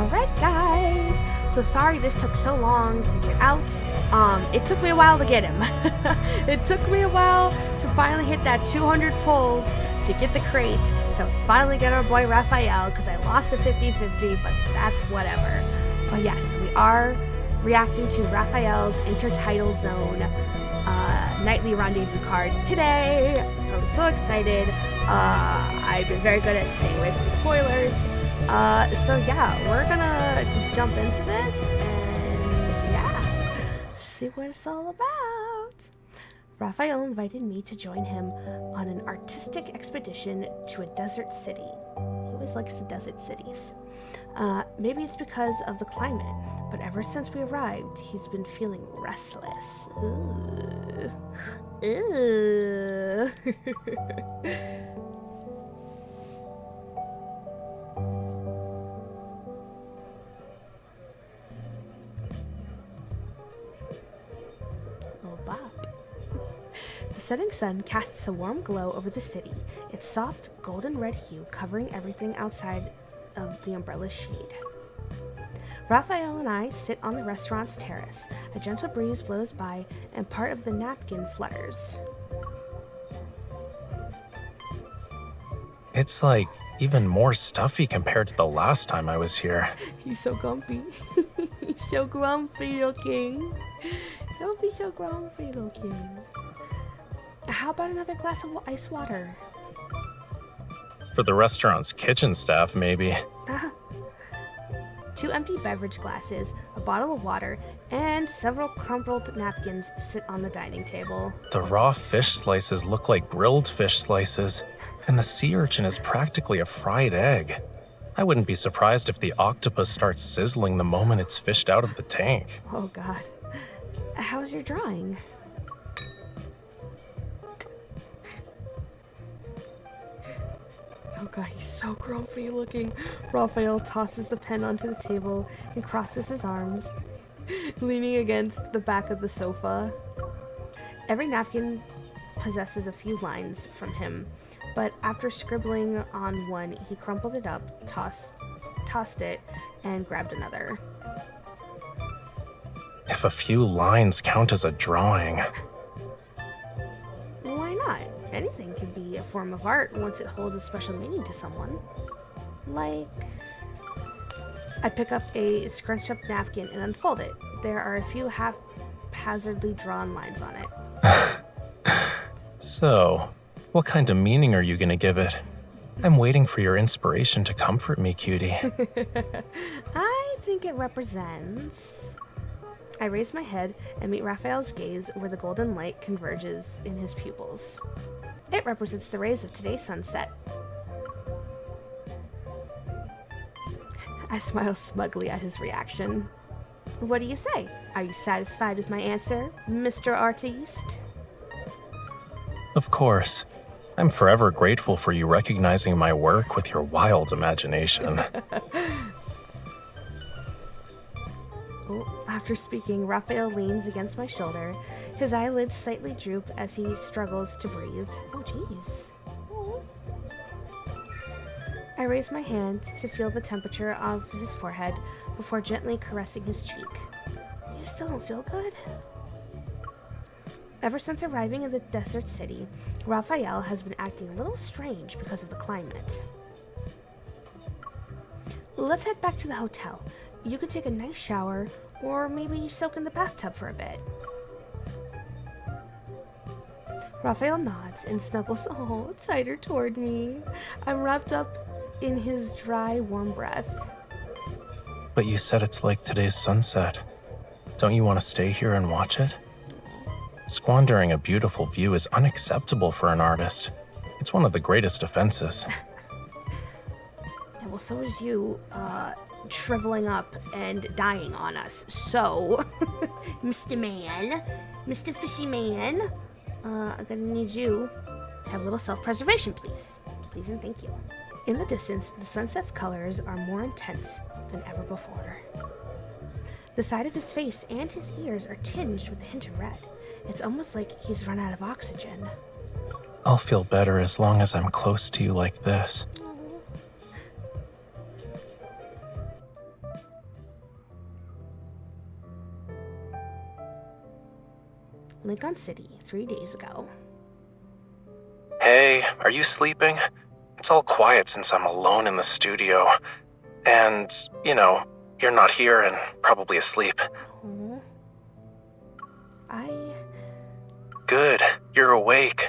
Alright guys, so sorry this took so long to get out. It took me a while to get him. It took me a while to finally hit that 200 pulls to get the crate, to finally get our boy Rafayel, because I lost a 50-50, but that's whatever. But yes, we are reacting to Rafayel's Intertidal Zone nightly rendezvous card today, so I'm so excited. I've been very good at staying away from the spoilers. So yeah, we're gonna just jump into this and yeah, see what it's all about. Rafayel invited me to join him on an artistic expedition to a desert city. He always likes the desert cities. Maybe it's because of the climate, but ever since we arrived, he's been feeling restless. Ooh. Ooh. Little bop. The setting sun casts a warm glow over the city, its soft golden red hue covering everything outside of the umbrella's shade. Rafayel and I sit on the restaurant's terrace. A gentle breeze blows by, and part of the napkin flutters. It's like even more stuffy compared to the last time I was here. He's so grumpy. He's so grumpy looking. Don't be so grumpy looking. How about another glass of ice water? For the restaurant's kitchen staff, maybe. 2 empty beverage glasses, a bottle of water, and several crumpled napkins sit on the dining table. The raw fish slices look like grilled fish slices, and the sea urchin is practically a fried egg. I wouldn't be surprised if the octopus starts sizzling the moment it's fished out of the tank. Oh god. How's your drawing? Oh god, he's so grumpy looking. Rafayel tosses the pen onto the table and crosses his arms, leaning against the back of the sofa. Every napkin possesses a few lines from him, but after scribbling on one, he crumpled it up, tossed it, and grabbed another. If a few lines count as a drawing. Why not? Anything can be a form of art once it holds a special meaning to someone. Like, I pick up a scrunched up napkin and unfold it. There are a few haphazardly drawn lines on it. So, what kind of meaning are you gonna give it? I'm waiting for your inspiration to comfort me, cutie. I think it represents... I raise my head and meet Rafayel's gaze where the golden light converges in his pupils. It represents the rays of today's sunset. I smile smugly at his reaction. What do you say? Are you satisfied with my answer, Mr. Artiste? Of course. I'm forever grateful for you recognizing my work with your wild imagination. After speaking, Rafayel leans against my shoulder. His eyelids slightly droop as he struggles to breathe. Oh, jeez. I raise my hand to feel the temperature of his forehead before gently caressing his cheek. You still don't feel good? Ever since arriving in the desert city, Rafayel has been acting a little strange because of the climate. Let's head back to the hotel. You could take a nice shower, or maybe soak in the bathtub for a bit. Rafayel nods and snuggles tighter toward me. I'm wrapped up in his dry, warm breath. But you said it's like today's sunset. Don't you want to stay here and watch it? Squandering a beautiful view is unacceptable for an artist. It's one of the greatest offenses. Yeah, well, so is you, shriveling up and dying on us. So, Mr. Man, Mr. Fishy Man, I'm gonna need you to have a little self-preservation, please. Please and thank you. In the distance, the sunset's colors are more intense than ever before. The side of his face and his ears are tinged with a hint of red. It's almost like he's run out of oxygen. I'll feel better as long as I'm close to you like this. Lincoln City, 3 days ago. Hey, are you sleeping? It's all quiet since I'm alone in the studio. And, you're not here and probably asleep. Oh. Good, you're awake.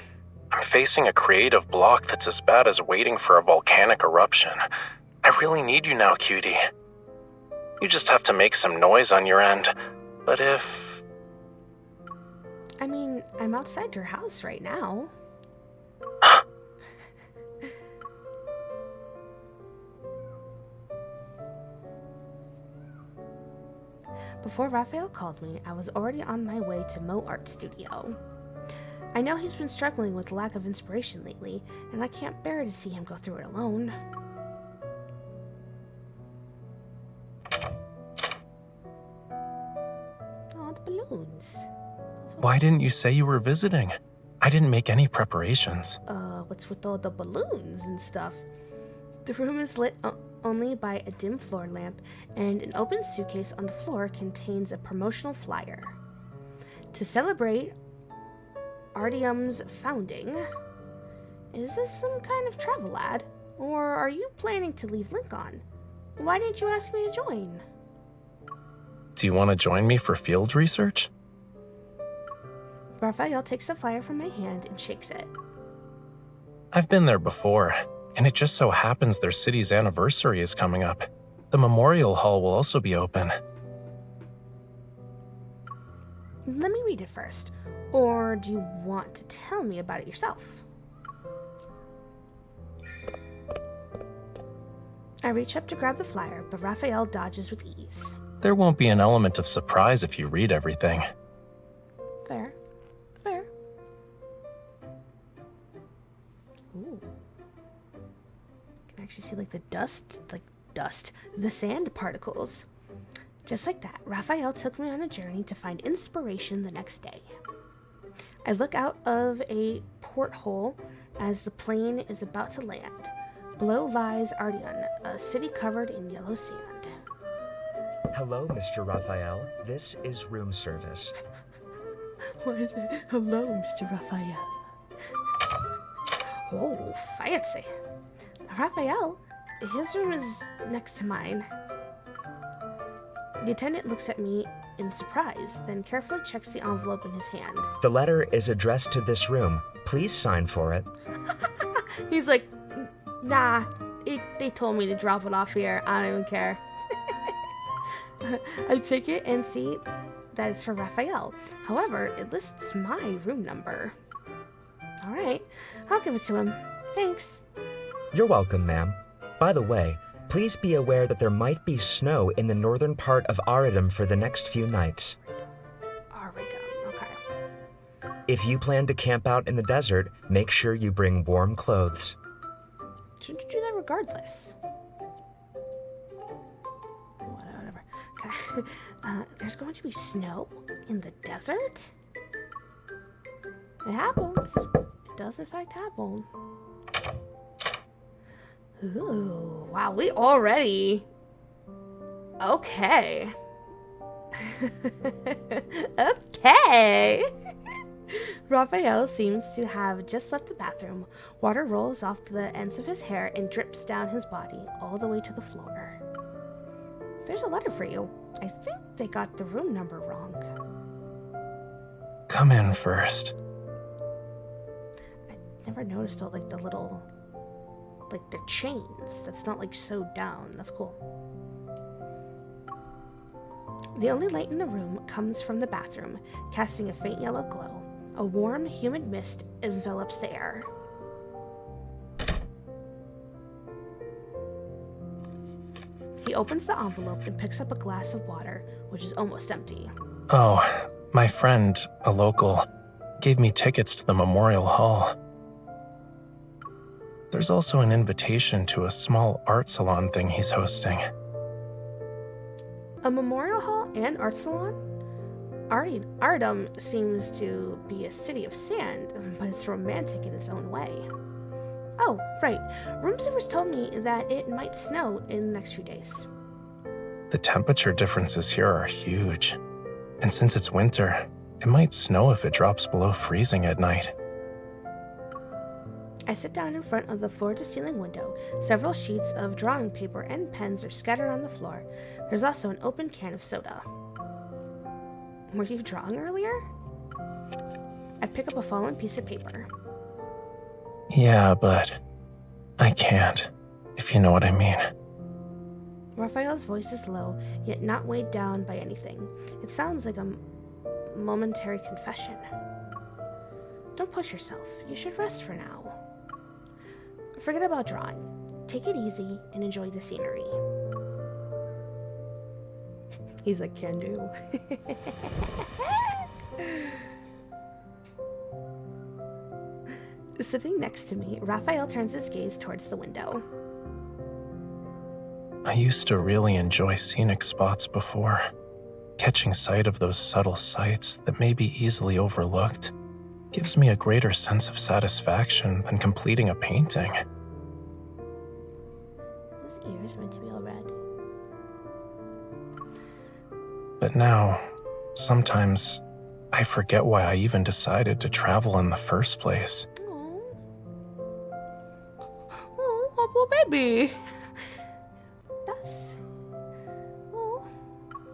I'm facing a creative block that's as bad as waiting for a volcanic eruption. I really need you now, cutie. You just have to make some noise on your end. But I'm outside your house right now. Before Raphael called me, I was already on my way to Mo Art Studio. I know he's been struggling with lack of inspiration lately, and I can't bear to see him go through it alone. Oh, the balloons. Why didn't you say you were visiting? I didn't make any preparations. What's with all the balloons and stuff? The room is lit only by a dim floor lamp, and an open suitcase on the floor contains a promotional flyer. To celebrate Artyom's founding. Is this some kind of travel ad? Or are you planning to leave Lincoln? Why didn't you ask me to join? Do you want to join me for field research? Raphael takes the flyer from my hand and shakes it. I've been there before, and it just so happens their city's anniversary is coming up. The memorial hall will also be open. Let me read it first. Or do you want to tell me about it yourself? I reach up to grab the flyer, but Raphael dodges with ease. There won't be an element of surprise if you read everything. Fair. Ooh. I actually see the sand particles. Just like that, Raphael took me on a journey to find inspiration the next day. I look out of a porthole as the plane is about to land. Below lies Artyom, a city covered in yellow sand. Hello, Mr. Raphael. This is room service. What is it? Hello, Mr. Raphael. Oh, fancy. Raphael, his room is next to mine. The attendant looks at me in surprise, then carefully checks the envelope in his hand. The letter is addressed to this room. Please sign for it. He's like, nah, they told me to drop it off here. I don't even care. I take it and see that it's for Raphael. However, it lists my room number. All right, I'll give it to him. Thanks. You're welcome, ma'am. By the way, please be aware that there might be snow in the northern part of Artyom for the next few nights. Artyom, okay. If you plan to camp out in the desert, make sure you bring warm clothes. Shouldn't you do that regardless? Whatever. Okay. There's going to be snow in the desert? It happens. It does in fact happen. Ooh, wow, we already... Okay. Okay. Raphael seems to have just left the bathroom. Water rolls off the ends of his hair and drips down his body all the way to the floor. There's a letter for you. I think they got the room number wrong. Come in first. I never noticed all the little, the chains. That's not sewed down. That's cool. The only light in the room comes from the bathroom, casting a faint yellow glow. A warm, humid mist envelops the air. He opens the envelope and picks up a glass of water, which is almost empty. Oh, my friend, a local, gave me tickets to the Memorial Hall. There's also an invitation to a small art salon thing he's hosting. A memorial hall and art salon? Artyom seems to be a city of sand, but it's romantic in its own way. Oh, right. Room service told me that it might snow in the next few days. The temperature differences here are huge. And since it's winter, It might snow if it drops below freezing at night. I sit down in front of the floor-to-ceiling window. Several sheets of drawing paper and pens are scattered on the floor. There's also an open can of soda. Were you drawing earlier? I pick up a fallen piece of paper. Yeah, but I can't, if you know what I mean. Raphael's voice is low, yet not weighed down by anything. It sounds like a momentary confession. Don't push yourself. You should rest for now. Forget about drawing. Take it easy and enjoy the scenery. He's like, can do. Sitting next to me, Raphael turns his gaze towards the window. I used to really enjoy scenic spots before. Catching sight of those subtle sights that may be easily overlooked gives me a greater sense of satisfaction than completing a painting. His ears meant to be all red. But now, sometimes I forget why I even decided to travel in the first place. Oh, poor baby. That's... Oh.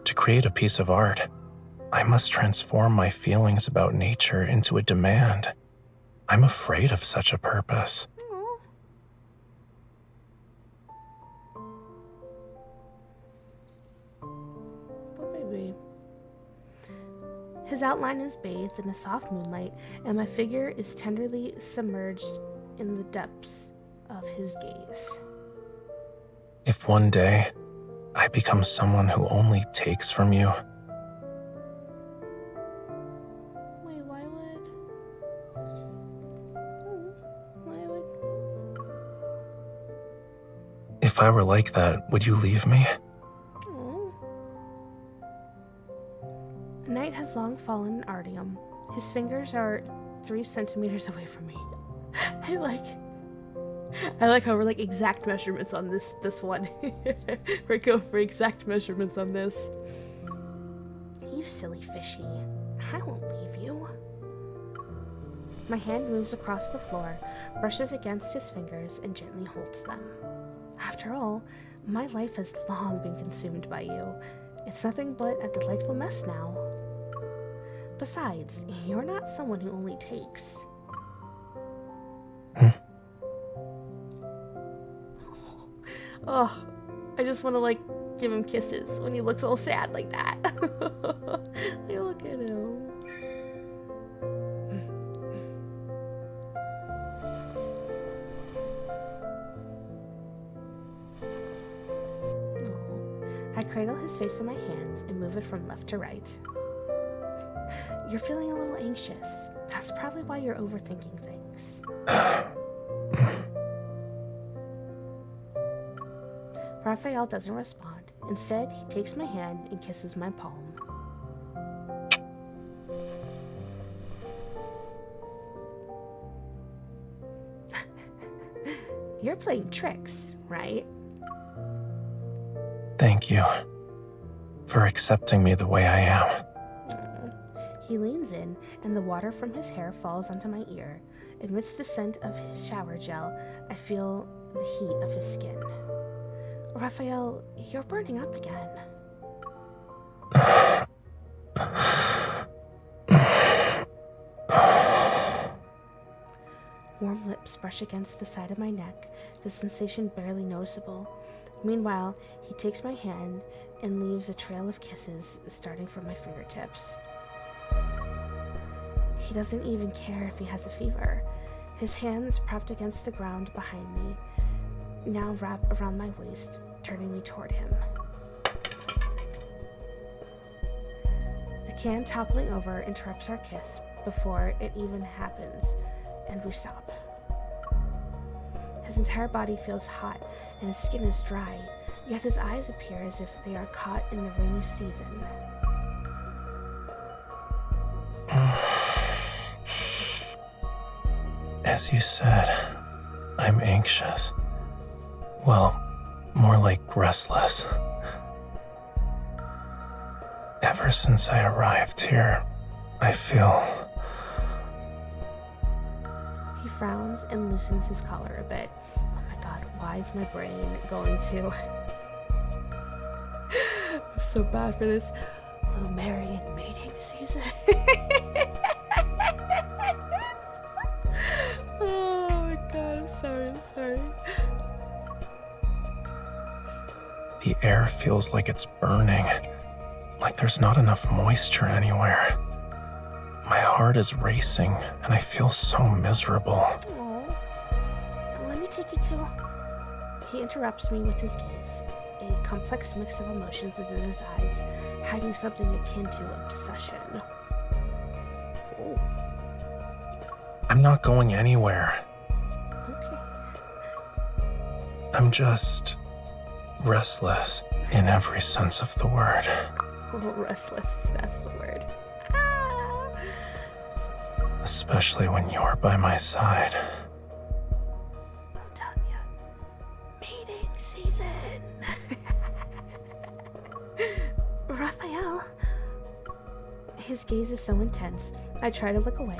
To create a piece of art, I must transform my feelings about nature into a demand. I'm afraid of such a purpose. Oh. Poor baby. His outline is bathed in a soft moonlight, and my figure is tenderly submerged in the depths of his gaze. If one day I become someone who only takes from you, Wait, why would... if I were like that, would you leave me? Oh. Night has long fallen in Artyom. His fingers are 3 centimeters away from me. I like how we're like exact measurements on this one. We're going for exact measurements on this. You silly fishy. I won't leave you. My hand moves across the floor, brushes against his fingers, and gently holds them. After all, my life has long been consumed by you. It's nothing but a delightful mess now. Besides, you're not someone who only takes. Oh, I just want to like give him kisses when he looks all sad like that. Like, look at him. I cradle his face in my hands and move it from left to right. You're feeling a little anxious. That's probably why you're overthinking things. Raphael doesn't respond. Instead, he takes my hand and kisses my palm. You're playing tricks, right? Thank you for accepting me the way I am. He leans in, and the water from his hair falls onto my ear. Amidst the scent of his shower gel, I feel the heat of his skin. Raphael, you're burning up again. Warm lips brush against the side of my neck, the sensation barely noticeable. Meanwhile, he takes my hand and leaves a trail of kisses starting from my fingertips. He doesn't even care if he has a fever. His hands propped against the ground behind me now wrap around my waist, turning me toward him. The can toppling over interrupts our kiss before it even happens, and we stop. His entire body feels hot, and his skin is dry, yet his eyes appear as if they are caught in the rainy season. As you said, I'm anxious. Well, more like restless. Ever since I arrived here, I feel... He frowns and loosens his collar a bit. Oh my god, why is my brain going to... I'm so bad for this. Lumerian mating season. Oh my god, I'm sorry. The air feels like it's burning, like there's not enough moisture anywhere. My heart is racing, and I feel so miserable. Oh, let me take you to... He interrupts me with his gaze. A complex mix of emotions is in his eyes, hiding something akin to obsession. Oh, I'm not going anywhere. okay. I'm just restless in every sense of the word. Oh, restless, that's the word. Especially when you're by my side. I'm telling you, mating season. Raphael. His gaze is so intense. I try to look away,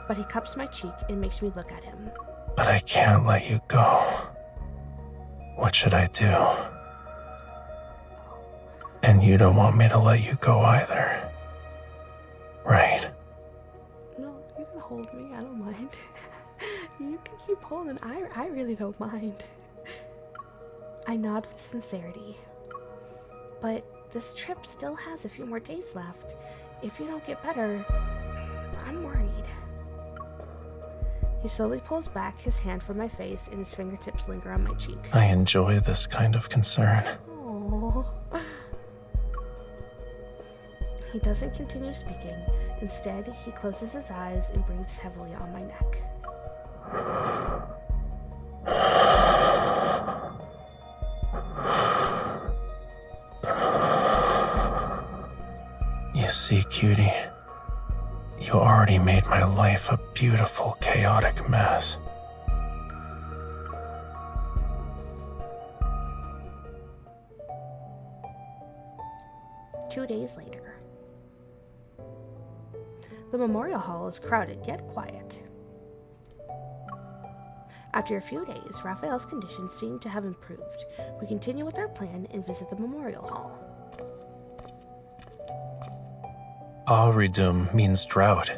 but he cups my cheek and makes me look at him. But I can't let you go. What should I do? And you don't want me to let you go either. Right? No, you can hold me. I don't mind. You can keep holding. I really don't mind. I nod with sincerity. But this trip still has a few more days left. If you don't get better, I'm worried. He slowly pulls back his hand from my face and his fingertips linger on my cheek. I enjoy this kind of concern. Aww. He doesn't continue speaking. Instead, he closes his eyes and breathes heavily on my neck. You see, cutie, you already made my life a beautiful, chaotic mess. Two days later. The memorial hall is crowded yet quiet. After a few days, Raphael's conditions seem to have improved. We continue with our plan and visit the memorial hall. Auridum means drought.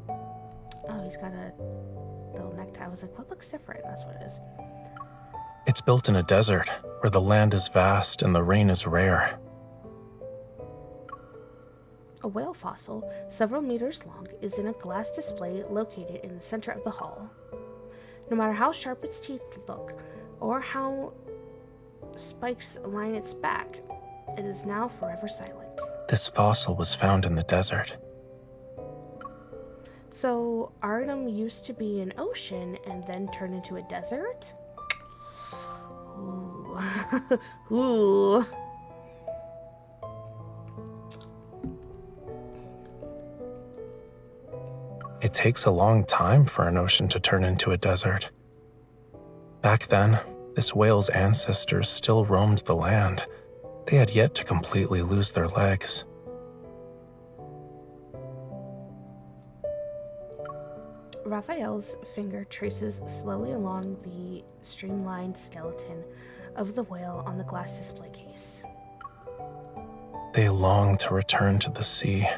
Oh, he's got a little necktie. I was like, what looks different? That's what it is. It's built in a desert, where the land is vast and the rain is rare. A whale fossil, several meters long, is in a glass display located in the center of the hall. No matter how sharp its teeth look, or how spikes line its back, it is now forever silent. This fossil was found in the desert. So, Arnhem used to be an ocean and then turned into a desert? Ooh. Ooh. It takes a long time for an ocean to turn into a desert. Back then, this whale's ancestors still roamed the land. They had yet to completely lose their legs. Raphael's finger traces slowly along the streamlined skeleton of the whale on the glass display case. They long to return to the sea,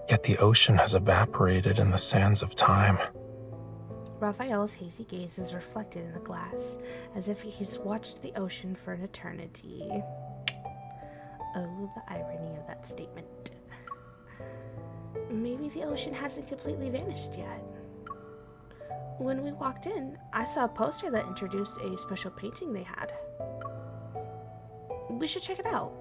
yet the ocean has evaporated in the sands of time. Raphael's hazy gaze is reflected in the glass, as if he's watched the ocean for an eternity. Oh, the irony of that statement. Maybe the ocean hasn't completely vanished yet. When we walked in, I saw a poster that introduced a special painting they had. We should check it out.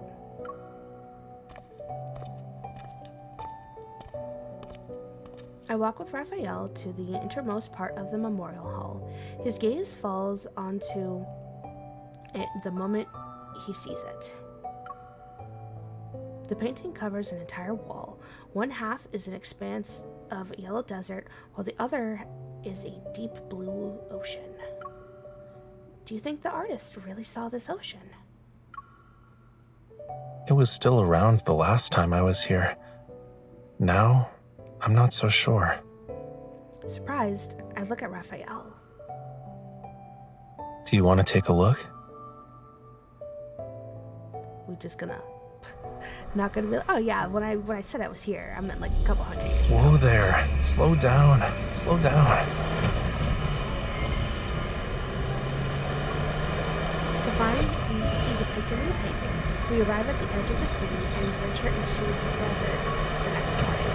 I walk with Raphael to the innermost part of the memorial hall. His gaze falls onto it the moment he sees it. The painting covers an entire wall. One half is an expanse of yellow desert, while the other is a deep blue ocean. Do you think the artist really saw this ocean? It was still around the last time I was here, Now, I'm not so sure. Surprised, I look at Raphael. Do you want to take a look? We're just gonna... Not gonna be... Oh yeah, when I said I was here, I meant like a couple hundred years ago. Whoa there. Slow down. Slow down. To find the sea depicted in the painting, we arrive at the edge of the city and venture into the desert the next morning.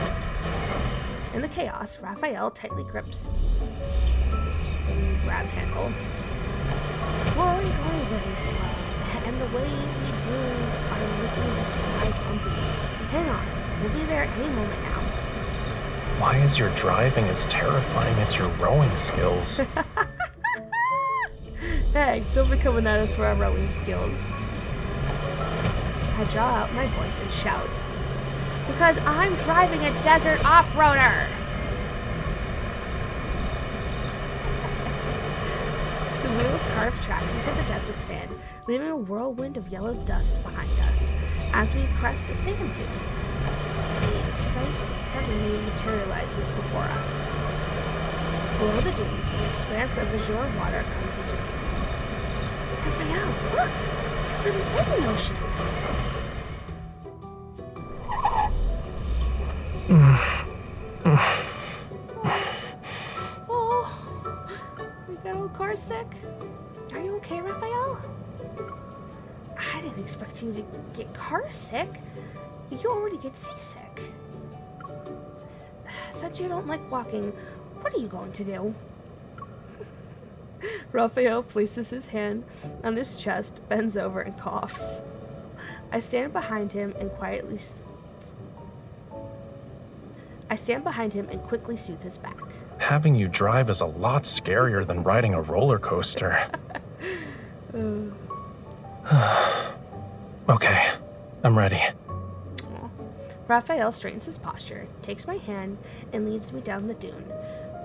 In the chaos, Raphael tightly grips the grab handle. We're already going very slow, and the waves are making this ride bumpy. Hang on, we'll be there any moment now. Why is your driving as terrifying as your rowing skills? Hey, don't be coming at us for our rowing skills. I draw out my voice and shout, because I'm driving a desert off-roader! The wheels carve tracks into the desert sand, leaving a whirlwind of yellow dust behind us. As we crest a sand dune, a sight suddenly materializes before us. Below the dunes, an expanse of azure water comes into view. Raphael, look! There really is an ocean! Oh, we got all car sick. Are you okay, Raphael? I didn't expect you to get car sick. You already get seasick. Since you don't like walking, what are you going to do? Raphael places his hand on his chest, bends over, and coughs. I stand behind him and quickly soothe his back. Having you drive is a lot scarier than riding a roller coaster. Okay, I'm ready. Raphael straightens his posture, takes my hand, and leads me down the dune.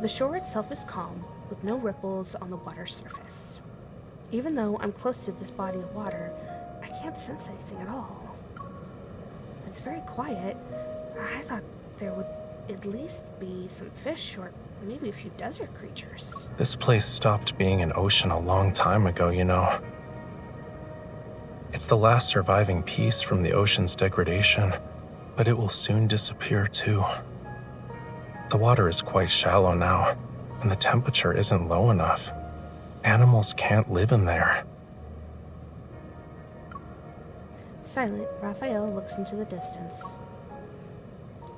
The shore itself is calm, with no ripples on the water's surface. Even though I'm close to this body of water, I can't sense anything at all. It's very quiet. I thought there would at least be some fish or maybe a few desert creatures. This place stopped being an ocean a long time ago, you know. It's the last surviving piece from the ocean's degradation, but it will soon disappear too. The water is quite shallow now, and the temperature isn't low enough. Animals can't live in there. Silent, Raphael looks into the distance.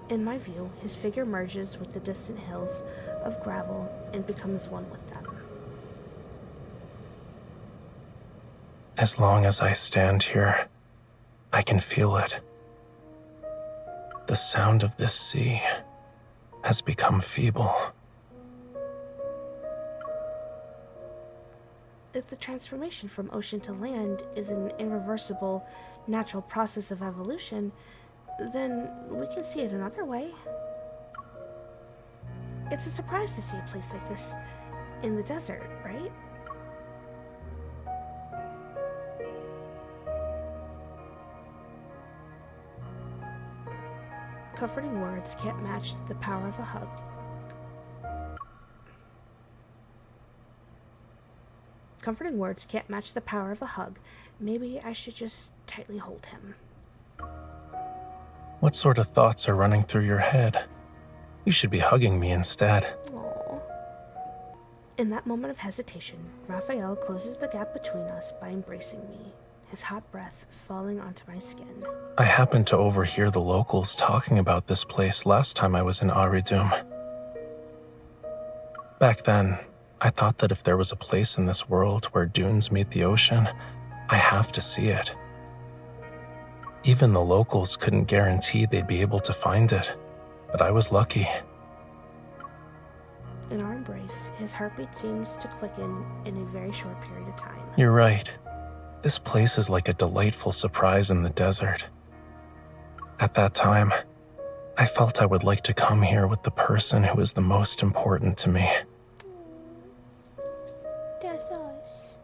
In my view, his figure merges with the distant hills of gravel and becomes one with them. As long as I stand here, I can feel it. The sound of this sea has become feeble. If the transformation from ocean to land is an irreversible natural process of evolution, then we can see it another way. It's a surprise to see a place like this in the desert, right? Comforting words can't match the power of a hug. Comforting words can't match the power of a hug. Maybe I should just tightly hold him. What sort of thoughts are running through your head? You should be hugging me instead. Aww. In that moment of hesitation, Raphael closes the gap between us by embracing me, his hot breath falling onto my skin. I happened to overhear the locals talking about this place last time I was in Aridum. Back then, I thought that if there was a place in this world where dunes meet the ocean, I have to see it. Even the locals couldn't guarantee they'd be able to find it, but I was lucky. In our embrace, his heartbeat seems to quicken in a very short period of time. You're right. This place is like a delightful surprise in the desert. At that time, I felt I would like to come here with the person who is the most important to me. That's us.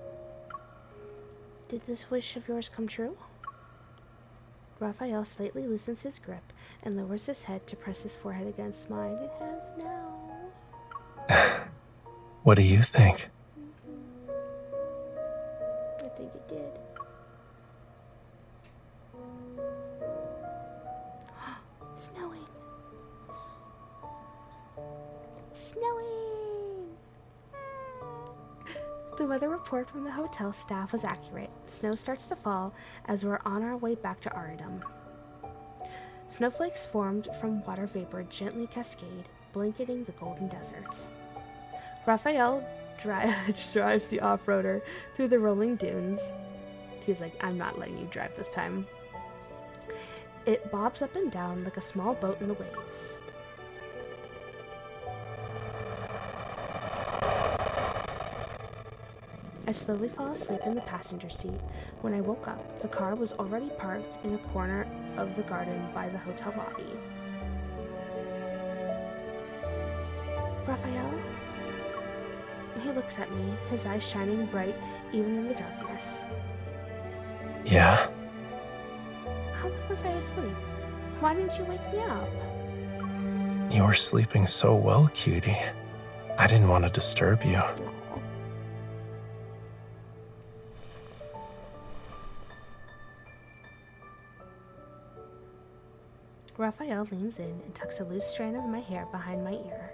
Did this wish of yours come true? Raphael slightly loosens his grip and lowers his head to press his forehead against mine. It has now. What do you think? I think it did. Snowing. Snowing! The weather report from the hotel staff was accurate. Snow starts to fall as we're on our way back to Aridum. Snowflakes formed from water vapor gently cascade, blanketing the golden desert. Raphael drives the off-roader through the rolling dunes. He's like, I'm not letting you drive this time. It bobs up and down like a small boat in the waves. I slowly fall asleep in the passenger seat. When I woke up, the car was already parked in a corner of the garden by the hotel lobby. Raphael? He looks at me, his eyes shining bright even in the darkness. Yeah? How long was I asleep? Why didn't you wake me up? You were sleeping so well, cutie. I didn't want to disturb you. Raphael leans in and tucks a loose strand of my hair behind my ear.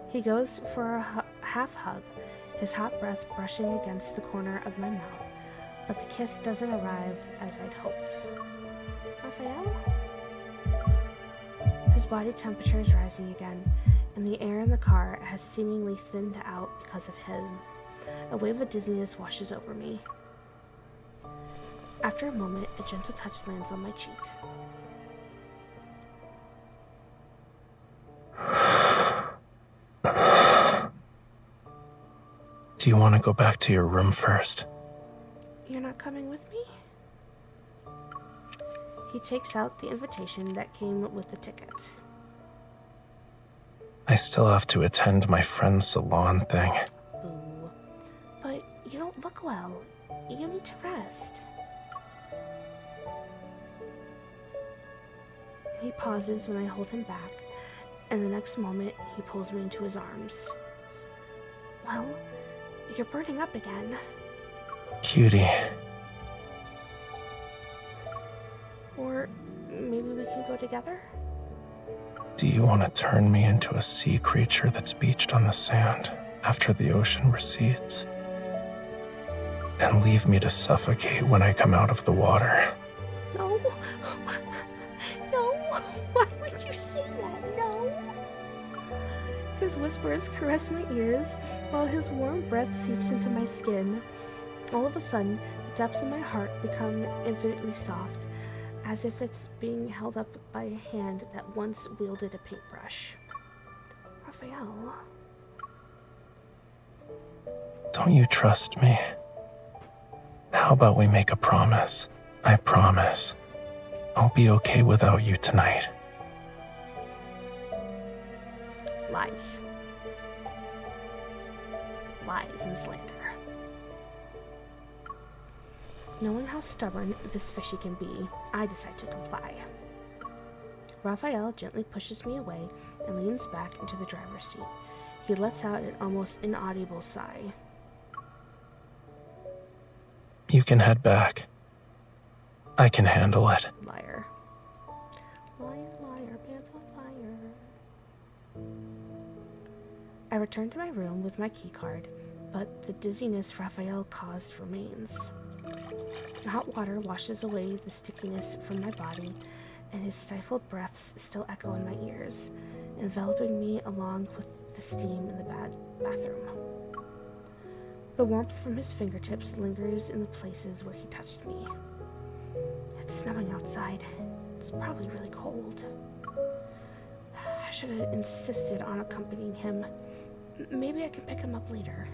He goes for a half hug, his hot breath brushing against the corner of my mouth, but the kiss doesn't arrive as I'd hoped. Raphael? His body temperature is rising again, and the air in the car has seemingly thinned out because of him. A wave of dizziness washes over me. After a moment, a gentle touch lands on my cheek. Do you want to go back to your room first? You're not coming with me? He takes out the invitation that came with the ticket. I still have to attend my friend's salon thing. Boo. But you don't look well. You need to rest. He pauses when I hold him back, and the next moment he pulls me into his arms. Well, you're burning up again. Cutie. Or maybe we can go together? Do you want to turn me into a sea creature that's beached on the sand after the ocean recedes? And leave me to suffocate when I come out of the water? No. No. Why would you say that? No. His whispers caress my ears while his warm breath seeps into my skin. All of a sudden, the depths of my heart become infinitely soft, as if it's being held up by a hand that once wielded a paintbrush. Raphael. Don't you trust me? How about we make a promise? I promise. I'll be okay without you tonight. Lies. Lies and slander. Knowing how stubborn this fishy can be, I decide to comply. Raphael gently pushes me away and leans back into the driver's seat. He lets out an almost inaudible sigh. You can head back. I can handle it. Liar. Liar, liar, pants on fire. I return to my room with my keycard, but the dizziness Raphael caused remains. The hot water washes away the stickiness from my body, and his stifled breaths still echo in my ears, enveloping me along with the steam in the bathroom. The warmth from his fingertips lingers in the places where he touched me. It's snowing outside. It's probably really cold. I should have insisted on accompanying him. Maybe I can pick him up later.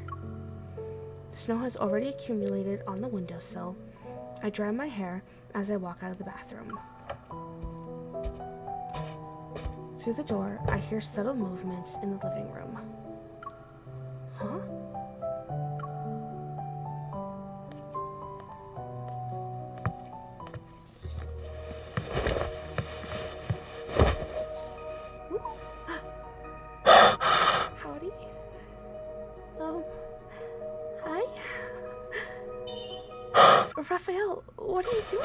Snow has already accumulated on the windowsill. I dry my hair as I walk out of the bathroom. Through the door, I hear subtle movements in the living room. Huh? Raphael, what are you doing?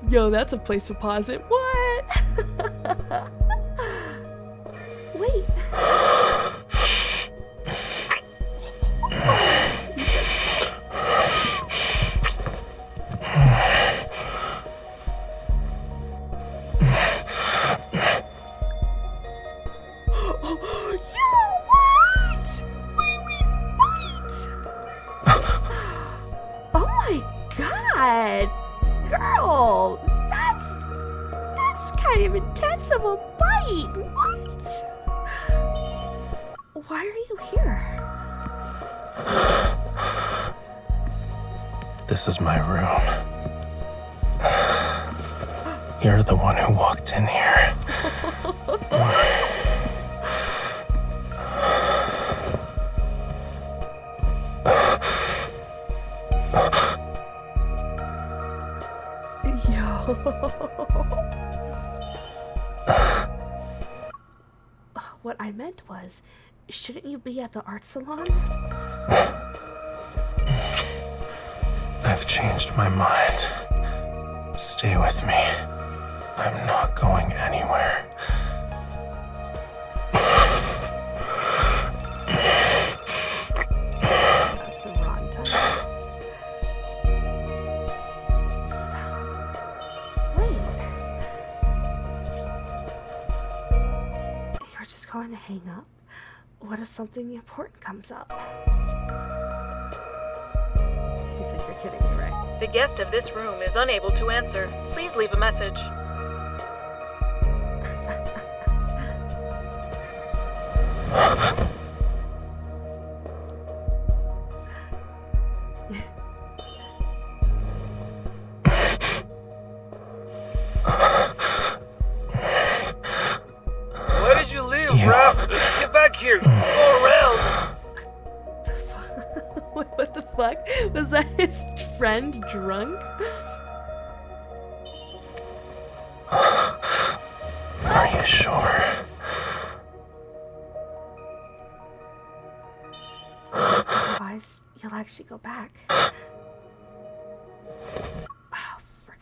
Yo, that's a place to pause it. What? Wait. Girl, that's kind of intense of a bite. What? Why are you here? This is my room. You're the one who walked in here. What I meant was, shouldn't you be at the art salon? I've changed my mind. Stay with me. I'm not going anywhere. That's a rotten time. Stop. Wait. You're just going to hang up? What if something important comes up? He's like, you're kidding me, right? The guest of this room is unable to answer. Please leave a message. Why did you leave, Raph? Get back here. Go around. What the fuck? Was that his friend drunk? Are you sure? Otherwise, you'll actually go back. Oh, frick.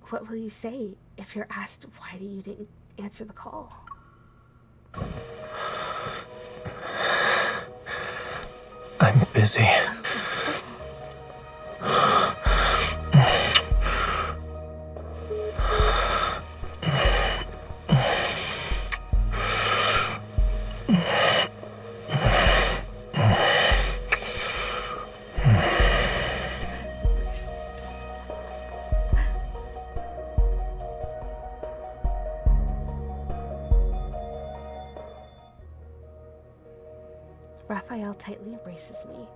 What will you say if you're asked why you didn't answer the call? I'm busy. Raphael tightly embraces me,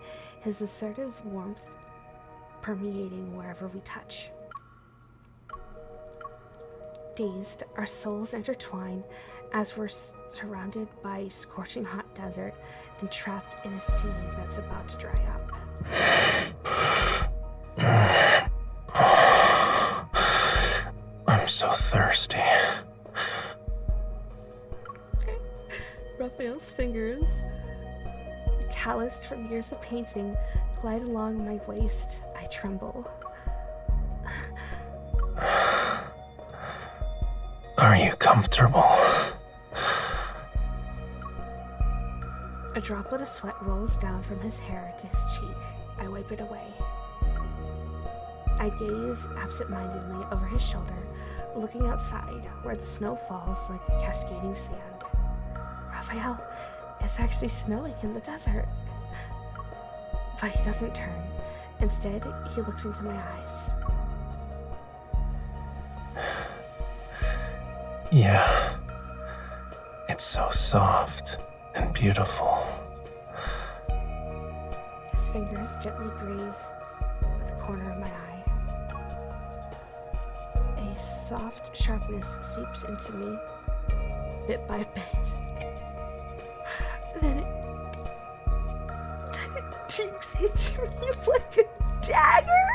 his assertive warmth permeating wherever we touch. Dazed, our souls intertwine as we're surrounded by scorching hot desert and trapped in a sea that's about to dry up. I'm so thirsty. Raphael's fingers, calloused from years of painting, glide along my waist. I tremble. Are you comfortable? A droplet of sweat rolls down from his hair to his cheek. I wipe it away. I gaze absent-mindedly over his shoulder, looking outside where the snow falls like cascading sand. Raphael, it's actually snowing in the desert. But he doesn't turn. Instead, he looks into my eyes. Yeah. It's so soft and beautiful. His fingers gently graze the corner of my eye. A soft sharpness seeps into me, bit by bit. Then it digs into me like a dagger.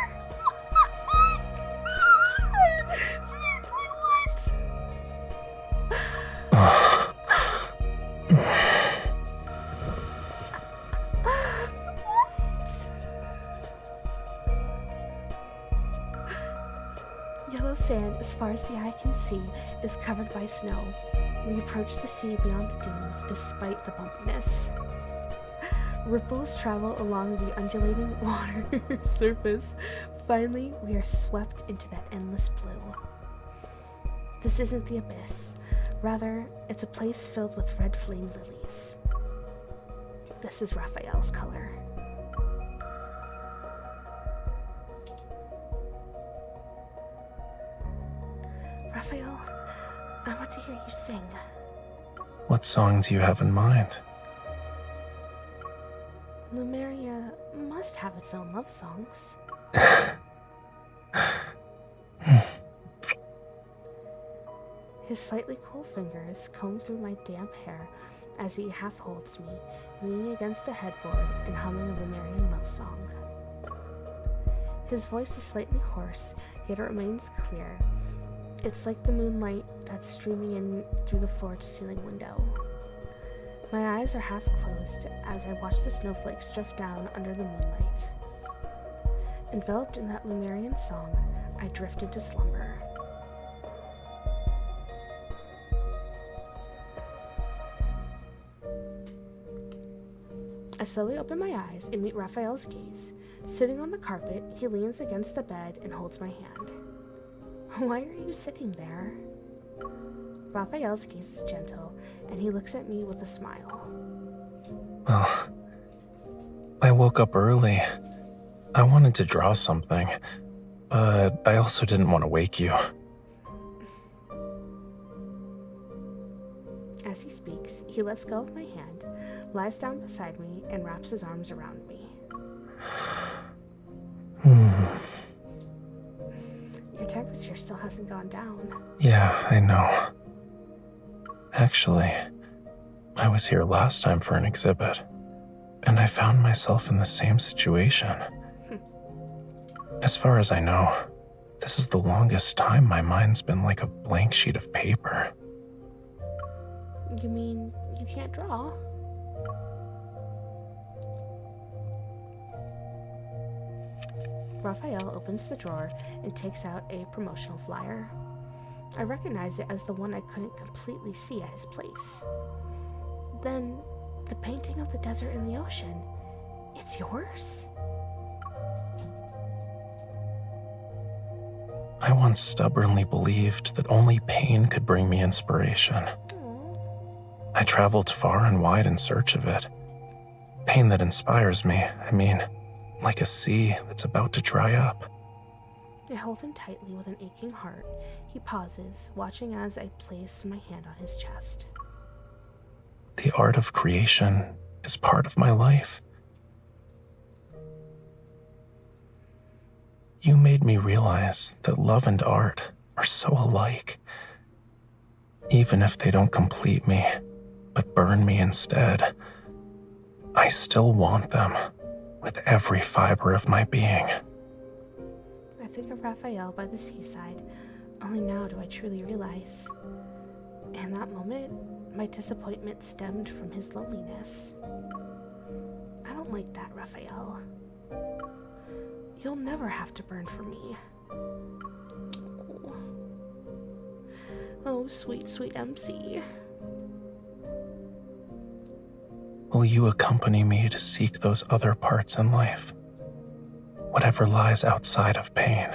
What? as far as the eye can see, is covered by snow. We approach the sea beyond the dunes, despite the bumpiness. Ripples travel along the undulating water surface. Finally, we are swept into that endless blue. This isn't the abyss. Rather, it's a place filled with red flame lilies. This is Rafayel's color. Rafayel, I want to hear you sing. What song do you have in mind? Lumeria must have its own love songs. His slightly cool fingers comb through my damp hair as he half holds me, leaning against the headboard and humming a Lumerian love song. His voice is slightly hoarse, yet it remains clear. It's like the moonlight that's streaming in through the floor-to-ceiling window. My eyes are half closed as I watch the snowflakes drift down under the moonlight. Enveloped in that Lumerian song, I drift into slumber. I slowly open my eyes and meet Rafayel's gaze. Sitting on the carpet, he leans against the bed and holds my hand. Why are you sitting there? Rafayel's gaze is gentle, and he looks at me with a smile. Well, I woke up early. I wanted to draw something, but I also didn't want to wake you. As he speaks, he lets go of my hand, lies down beside me, and wraps his arms around me. Your temperature still hasn't gone down. Yeah, I know. Actually, I was here last time for an exhibit, and I found myself in the same situation. As far as I know, this is the longest time my mind's been like a blank sheet of paper. You mean you can't draw? Rafayel opens the drawer and takes out a promotional flyer. I recognize it as the one I couldn't completely see at his place. Then, the painting of the desert and the ocean. It's yours? I once stubbornly believed that only pain could bring me inspiration. I traveled far and wide in search of it. Pain that inspires me, like a sea that's about to dry up. I hold him tightly with an aching heart. He pauses, watching as I place my hand on his chest. The art of creation is part of my life. You made me realize that love and art are so alike. Even if they don't complete me, but burn me instead, I still want them with every fiber of my being. I think of Rafayel by the seaside. Only now do I truly realize. In that moment, my disappointment stemmed from his loneliness. I don't like that, Rafayel. You'll never have to burn for me. Oh, sweet, sweet MC. Will you accompany me to seek those other parts in life? Whatever lies outside of pain.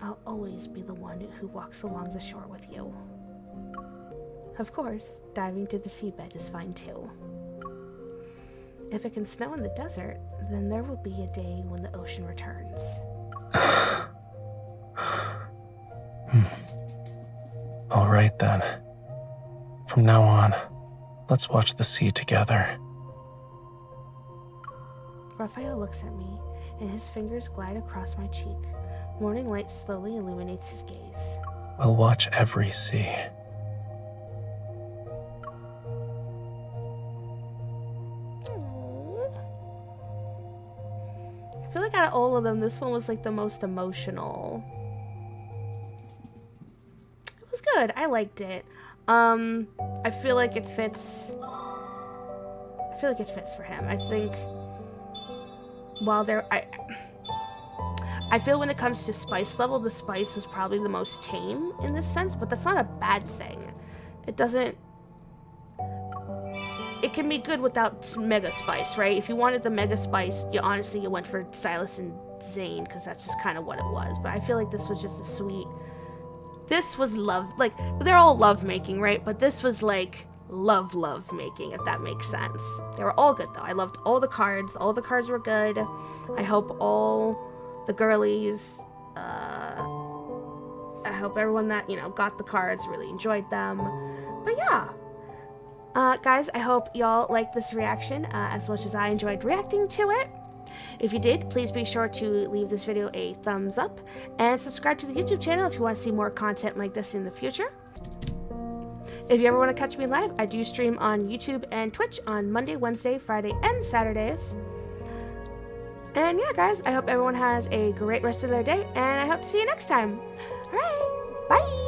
I'll always be the one who walks along the shore with you. Of course, diving to the seabed is fine too. If it can snow in the desert, then there will be a day when the ocean returns. All right then. From now on, let's watch the sea together. Rafayel looks at me, and his fingers glide across my cheek. Morning light slowly illuminates his gaze. We'll watch every sea. I feel like out of all of them, this one was like the most emotional. It was good. I liked it. I feel like it fits. I feel like it fits for him. I think while I I feel when it comes to spice level, the spice is probably the most tame in this sense, but that's not a bad thing. It doesn't... It can be good without mega spice, right? If you wanted the mega spice, you went for Silas and Zane, because that's just kind of what it was. But I feel like this was just a sweet... This was love, like, they're all love making, right? But this was like love making, if that makes sense. They were all good though. I loved all the cards. All the cards were good. I hope all the girlies, I hope everyone that, you know, got the cards really enjoyed them. But yeah. Guys, I hope y'all liked this reaction as much as I enjoyed reacting to it. If you did, please be sure to leave this video a thumbs up and subscribe to the YouTube channel if you want to see more content like this in the future. If you ever want to catch me live, I do stream on YouTube and Twitch on Monday, Wednesday, Friday, and Saturdays. And yeah, guys, I hope everyone has a great rest of their day, and I hope to see you next time. Alright, bye!